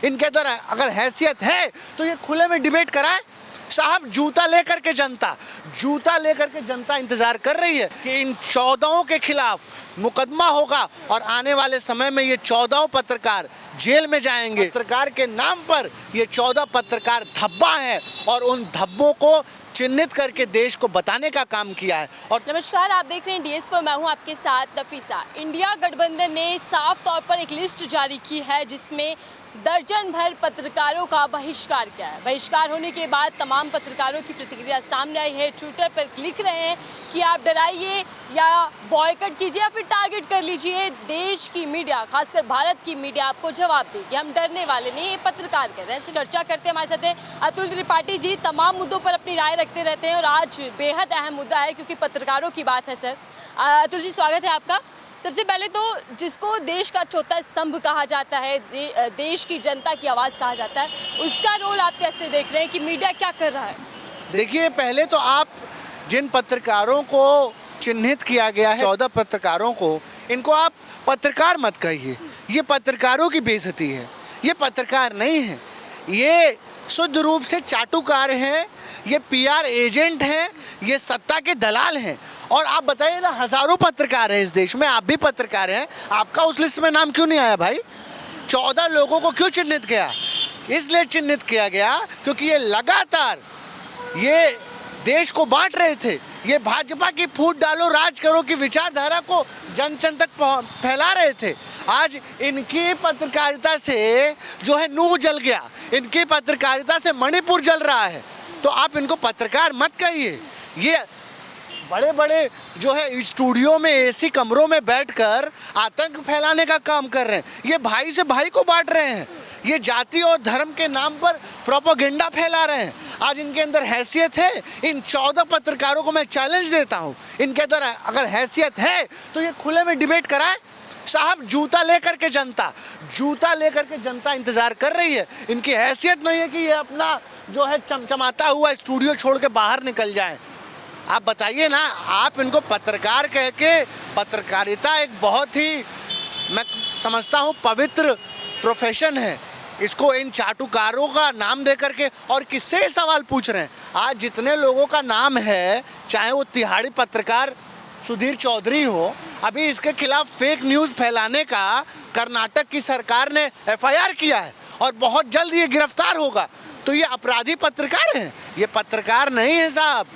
इनके अंदर अगर हैसियत है तो ये खुले में डिबेट कराएं साहब। जूता लेकर के जनता इंतजार कर रही है कि इन 14 के खिलाफ मुकदमा होगा और आने वाले समय में ये 14 पत्रकार जेल में जाएंगे। पत्रकार के नाम पर ये 14 पत्रकार धब्बा हैं और उन धब्बों को चिन्हित करके देश को बताने का काम किया है। और नमस्कार, आप देख रहे हैं DS4, मैं हूं आपके साथ नफीसा। इंडिया गठबंधन ने साफ तौर पर एक लिस्ट जारी की है जिसमें दर्जन भर पत्रकारों का बहिष्कार किया है। बहिष्कार होने के बाद तमाम पत्रकारों की प्रतिक्रिया सामने आई है। ट्विटर पर लिख रहे हैं कि आप डराइए या बॉयकॉट कीजिए या फिर टारगेट कर लीजिए, देश की मीडिया, खासकर भारत की मीडिया आपको जवाब देगी, हम डरने वाले नहीं। ये पत्रकार कह रहे हैं। चर्चा करते हैं हमारे साथ हैं अतुल त्रिपाठी जी। तमाम मुद्दों पर अपनी राय रखते रहते हैं और आज बेहद अहम मुद्दा है क्योंकि पत्रकारों की बात है। सर अतुल जी, स्वागत है आपका। सबसे पहले तो जिसको देश का चौथा स्तंभ कहा जाता है, देश की जनता की आवाज़ कहा जाता है, उसका रोल आप कैसे देख रहे हैं कि मीडिया क्या कर रहा है? देखिए, पहले तो आप जिन पत्रकारों को चिन्हित किया गया है, 14 पत्रकारों को, इनको आप पत्रकार मत कहिए। ये पत्रकारों की बेइज्जती है। ये पत्रकार नहीं है, ये शुद्ध रूप से चाटुकार हैं, ये PR एजेंट हैं, ये सत्ता के दलाल हैं। और आप बताइए ना, हजारों पत्रकार हैं इस देश में, आप भी पत्रकार हैं, आपका उस लिस्ट में नाम क्यों नहीं आया भाई? 14 लोगों को क्यों चिन्हित किया? इसलिए चिन्हित किया गया क्योंकि ये लगातार ये देश को बांट रहे थे। ये भाजपा की फूट डालो राज करो की विचारधारा को जन जन तक फैला रहे थे। आज इनकी पत्रकारिता से जो है नूह जल गया, इनकी पत्रकारिता से मणिपुर जल रहा है। तो आप इनको पत्रकार मत कहिए। ये बड़े बड़े जो है स्टूडियो में AC कमरों में बैठकर आतंक फैलाने का काम कर रहे हैं। ये भाई से भाई को बांट रहे हैं। ये जाति और धर्म के नाम पर प्रोपेगेंडा फैला रहे हैं। आज इनके अंदर हैसियत है। इन 14 पत्रकारों को मैं चैलेंज देता हूँ, इनके अंदर अगर हैसियत है तो ये खुले में डिबेट कराएं साहब। जूता लेकर के जनता इंतजार कर रही है। इनकी हैसियत नहीं है कि ये अपना जो है चमचमाता हुआ स्टूडियो छोड़ के बाहर निकल जाए। आप बताइए ना, आप इनको पत्रकार कह के, पत्रकारिता एक बहुत ही, मैं समझता हूँ, पवित्र प्रोफेशन है। इसको इन चाटुकारों का नाम दे करके और किससे सवाल पूछ रहे हैं? आज जितने लोगों का नाम है, चाहे वो तिहाड़ी पत्रकार सुधीर चौधरी हो, अभी इसके खिलाफ फेक न्यूज़ फैलाने का कर्नाटक की सरकार ने FIR किया है और बहुत जल्द ये गिरफ्तार होगा। तो ये अपराधी पत्रकार हैं, ये पत्रकार नहीं है साहब।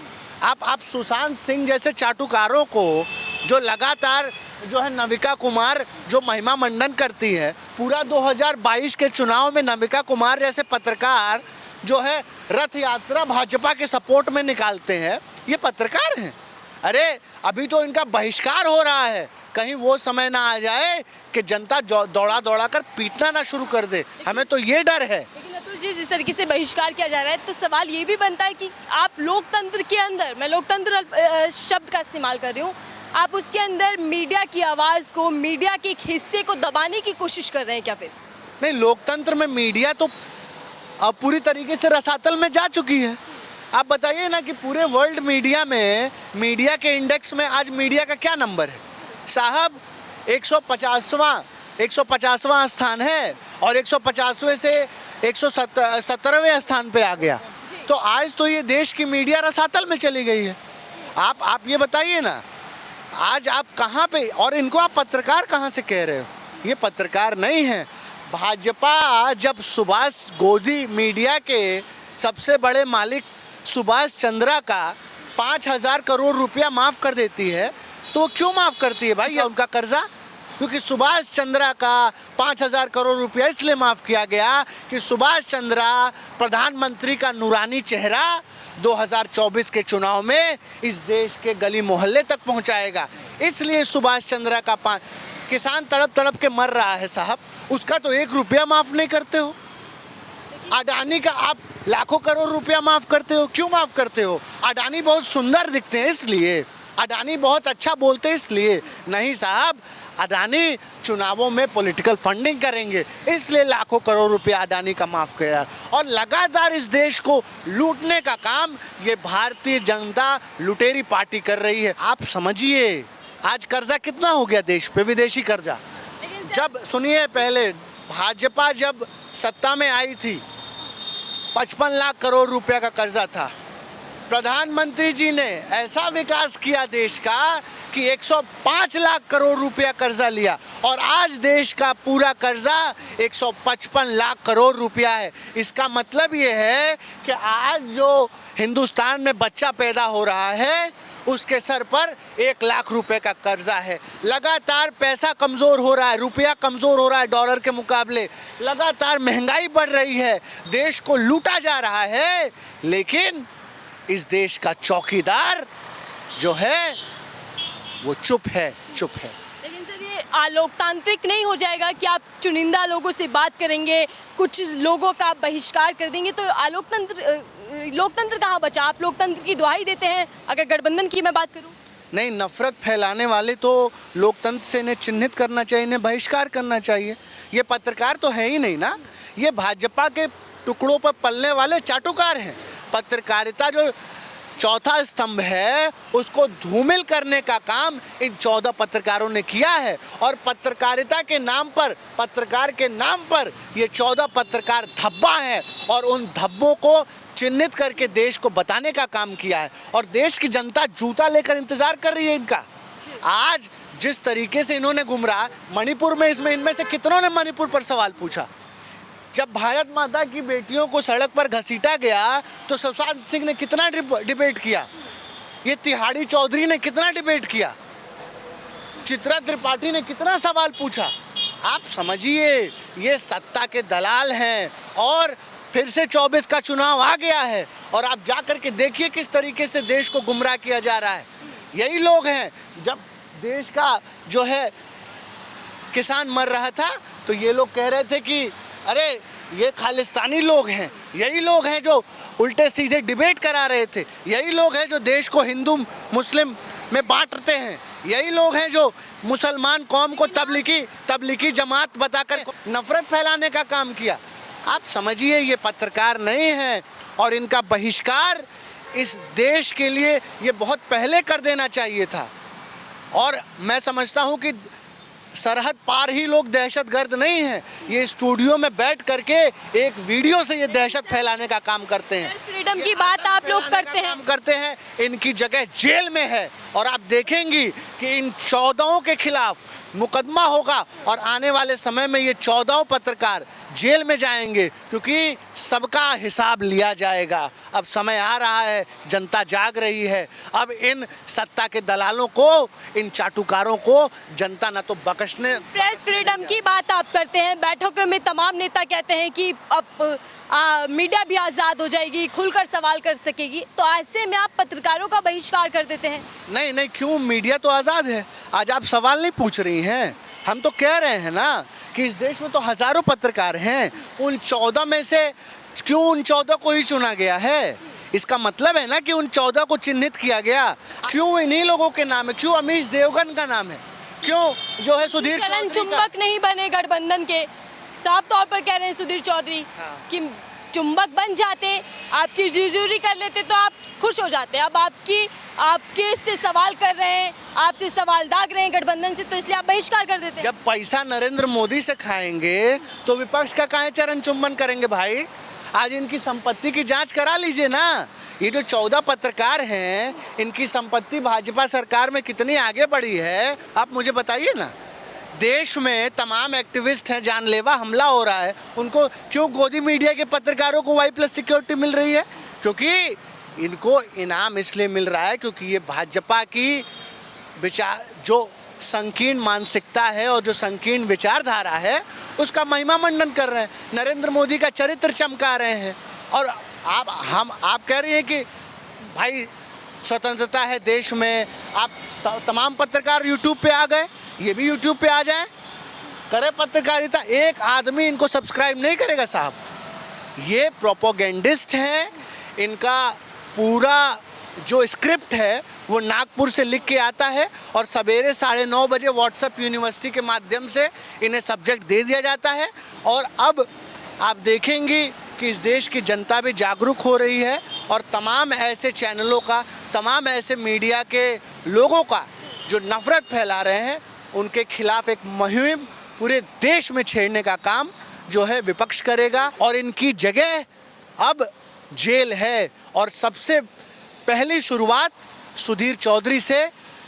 आप सुशांत सिंह जैसे चाटुकारों को, जो लगातार जो है नमिका कुमार जो महिमा मंडन करती है, पूरा 2022 के चुनाव में नमिका कुमार जैसे पत्रकार जो है रथ यात्रा भाजपा के सपोर्ट में निकालते हैं, ये पत्रकार हैं। अरे अभी तो इनका बहिष्कार हो रहा है, कहीं वो समय ना आ जाए कि जनता दौड़ा दौड़ा कर पीटना ना शुरू कर दे। हमें तो ये डर है। जी, जिस तरीके से बहिष्कार किया जा रहा है तो सवाल ये भी बनता है कि आप लोकतंत्र के अंदर, मैं लोकतंत्र शब्द का इस्तेमाल कर रही हूँ, आप उसके अंदर मीडिया की आवाज़ को, मीडिया के एक हिस्से को दबाने की कोशिश कर रहे हैं क्या? फिर नहीं, लोकतंत्र में मीडिया तो अब पूरी तरीके से रसातल में जा चुकी है। आप बताइए ना कि पूरे वर्ल्ड मीडिया में, मीडिया के इंडेक्स में आज मीडिया का क्या नंबर है साहब? 150वां स्थान है और 150वें से 117वें स्थान पे आ गया। तो आज तो ये देश की मीडिया रसातल में चली गई है। आप ये बताइए ना, आज आप कहाँ पे, और इनको आप पत्रकार कहाँ से कह रहे हो? ये पत्रकार नहीं है। भाजपा जब सुभाष गोदी, मीडिया के सबसे बड़े मालिक सुभाष चंद्रा का 5000 करोड़ रुपया माफ़ कर देती है, तो वो क्यों माफ़ करती है भाई? ये उनका कर्जा, क्योंकि सुभाष चंद्रा का 5000 करोड़ रुपया इसलिए माफ़ किया गया कि सुभाष चंद्रा प्रधानमंत्री का नूरानी चेहरा 2024 के चुनाव में इस देश के गली मोहल्ले तक पहुंचाएगा। इसलिए सुभाष चंद्रा का किसान तड़प तड़प के मर रहा है साहब, उसका तो 1 रुपया माफ़ नहीं करते हो। अडानी का आप लाखों करोड़ रुपया माफ़ करते हो, क्यों माफ़ करते हो? अडानी बहुत सुंदर दिखते हैं इसलिए, अडानी बहुत अच्छा बोलते हैं इसलिए नहीं साहब। अडानी चुनावों में पॉलिटिकल फंडिंग करेंगे, इसलिए लाखों करोड़ रुपया अडानी का माफ़ किया। और लगातार इस देश को लूटने का काम ये भारतीय जनता लुटेरी पार्टी कर रही है। आप समझिए आज कर्जा कितना हो गया देश पे, विदेशी कर्जा। जब सुनिए, पहले भाजपा जब सत्ता में आई थी 55 लाख करोड़ रुपया का कर्जा था। प्रधानमंत्री जी ने ऐसा विकास किया देश का कि 105 लाख करोड़ रुपया कर्जा लिया और आज देश का पूरा कर्जा 155 लाख करोड़ रुपया है। इसका मतलब ये है कि आज जो हिंदुस्तान में बच्चा पैदा हो रहा है उसके सर पर 1 लाख रुपए का कर्जा है। लगातार पैसा कमज़ोर हो रहा है, रुपया कमज़ोर हो रहा है डॉलर के मुकाबले, लगातार महंगाई बढ़ रही है, देश को लूटा जा रहा है, लेकिन इस देश का चौकीदार जो है वो चुप है। लेकिन सर ये अलोकतांत्रिक नहीं हो जाएगा कि आप चुनिंदा लोगों से बात करेंगे, कुछ लोगों का बहिष्कार कर देंगे तो लोकतंत्र कहाँ बचा? आप लोकतंत्र की दुहाई देते हैं अगर गठबंधन की मैं बात करूं। नहीं, नफरत फैलाने वाले तो लोकतंत्र से इन्हें चिन्हित करना चाहिए, इन्हें बहिष्कार करना चाहिए। ये पत्रकार तो है ही नहीं ना, ये भाजपा के टुकड़ों पर पलने वाले चाटुकार हैं। पत्रकारिता जो चौथा स्तंभ है उसको धूमिल करने का काम इन 14 पत्रकारों ने किया है और पत्रकारिता के नाम पर, पत्रकार के नाम पर ये 14 पत्रकार धब्बा हैं और उन धब्बों को चिन्हित करके देश को बताने का काम किया है और देश की जनता जूता लेकर इंतजार कर रही है इनका। आज जिस तरीके से इन्होंने गुमराह मणिपुर में, इनमें से कितनों ने मणिपुर पर सवाल पूछा? जब भारत माता की बेटियों को सड़क पर घसीटा गया तो सुशांत सिंह ने कितना डिबेट किया, ये तिहाड़ी चौधरी ने कितना डिबेट किया, चित्रा त्रिपाठी ने कितना सवाल पूछा। आप समझिए ये सत्ता के दलाल हैं और फिर से 24 का चुनाव आ गया है और आप जा कर के देखिए किस तरीके से देश को गुमराह किया जा रहा है। यही लोग हैं, जब देश का जो है किसान मर रहा था तो ये लोग कह रहे थे कि अरे ये खालिस्तानी लोग हैं। यही लोग हैं जो उल्टे सीधे डिबेट करा रहे थे। यही लोग हैं जो देश को हिंदू मुस्लिम में बांटते हैं। यही लोग हैं जो मुसलमान कौम को तबलीगी जमात बताकर नफरत फैलाने का काम किया। आप समझिए ये पत्रकार नहीं हैं और इनका बहिष्कार इस देश के लिए ये बहुत पहले कर देना चाहिए था। और मैं समझता हूँ कि सरहद पार ही लोग दहशतगर्द नहीं हैं, ये स्टूडियो में बैठ करके एक वीडियो से ये दहशत फैलाने का काम करते हैं। फ्रीडम की बात आप लोग करते हैं, इनकी जगह जेल में है और आप देखेंगी कि इन 14 के खिलाफ मुकदमा होगा और आने वाले समय में ये 14 पत्रकार जेल में जाएंगे क्योंकि सबका हिसाब लिया जाएगा। अब समय आ रहा है, जनता जाग रही है। अब इन सत्ता के दलालों को, इन चाटुकारों को जनता ना तो बख्शने। प्रेस फ्रीडम की बात आप करते हैं, बैठकों में तमाम नेता कहते हैं कि अब मीडिया भी आज़ाद हो जाएगी, खुलकर सवाल कर सकेगी, तो ऐसे में आप पत्रकारों का बहिष्कार कर देते हैं। नहीं, क्यों? मीडिया तो आज़ाद है। आज आप सवाल नहीं पूछ रही हैं, हम तो कह रहे हैं ना कि इस देश में तो हज़ारों पत्रकार हैं, उन 14 में से क्यों उन 14 को ही चुना गया है? इसका मतलब है ना कि उन 14 को चिन्हित किया गया। क्यों इन्हीं लोगों के नाम है? क्यों अमीश देवगन का नाम है? क्यों जो है सुधीर चरण चुंबक नहीं बने गठबंधन के? साफ तौर पर कह रहे हैं सुधीर चौधरी कि चुंबक बन जाते, आपकी जीजूरी कर लेते तो आप खुश हो जाते। अब आपके से सवाल कर रहे हैं, आपसे सवाल दाग रहे हैं गठबंधन से, तो इसलिए आप बहिष्कार कर देते हैं। जब पैसा नरेंद्र मोदी से खाएंगे तो विपक्ष का काहे चरण चुंबन करेंगे भाई? आज इनकी संपत्ति की जांच करा लीजिए ना। ये जो 14 पत्रकार हैं, इनकी संपत्ति भाजपा सरकार में कितनी आगे बढ़ी है आप मुझे बताइए ना। देश में तमाम एक्टिविस्ट हैं, जानलेवा हमला हो रहा है, उनको क्यों गोदी मीडिया के पत्रकारों को Y+ सिक्योरिटी मिल रही है? क्योंकि इनको इनाम इसलिए मिल रहा है क्योंकि ये भाजपा की विचार, जो संकीर्ण मानसिकता है और जो संकीर्ण विचारधारा है, उसका महिमा मंडन कर रहे हैं, नरेंद्र मोदी का चरित्र चमका रहे हैं। और आप कह रही हैं कि भाई स्वतंत्रता है देश में, आप तमाम पत्रकार यूट्यूब पे आ गए, ये भी यूट्यूब पे आ जाएं, करें पत्रकारिता। एक आदमी इनको सब्सक्राइब नहीं करेगा साहब। ये प्रोपोगेंडिस्ट हैं, इनका पूरा जो स्क्रिप्ट है वो नागपुर से लिख के आता है और सवेरे 9:30 बजे व्हाट्सएप यूनिवर्सिटी के माध्यम से इन्हें सब्जेक्ट दे दिया जाता है। और अब आप देखेंगी कि इस देश की जनता भी जागरूक हो रही है और तमाम ऐसे चैनलों का, तमाम ऐसे मीडिया के लोगों का जो नफरत फैला रहे हैं, उनके खिलाफ एक मुहिम पूरे देश में छेड़ने का काम जो है विपक्ष करेगा और इनकी जगह अब जेल है। और सबसे पहली शुरुआत सुधीर चौधरी से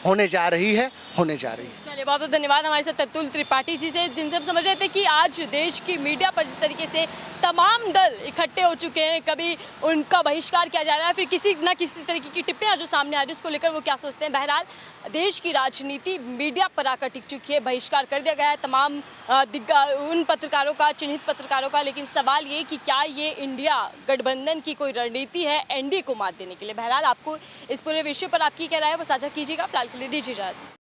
होने जा रही है। चलिए, बहुत बहुत धन्यवाद हमारे साथ अतुल त्रिपाठी जी से, जिनसे हम समझ रहे थे कि आज देश की मीडिया पर जिस तरीके से तमाम दल इकट्ठे हो चुके हैं, कभी उनका बहिष्कार किया जा रहा है, फिर किसी न किसी तरीके की टिप्पणियां जो सामने आ रही है उसको लेकर वो क्या सोचते हैं। बहरहाल देश की राजनीति मीडिया पर आकर टिक चुकी है, बहिष्कार कर दिया गया है तमाम उन पत्रकारों का, चिन्हित पत्रकारों का। लेकिन सवाल ये कि क्या ये इंडिया गठबंधन की कोई रणनीति है एनडीए को मात देने के लिए। बहरहाल आपको इस पूरे विषय पर आपकी क्या राय है वो साझा कीजिएगा। फिलहाल के लिए दीजिए इजाजत।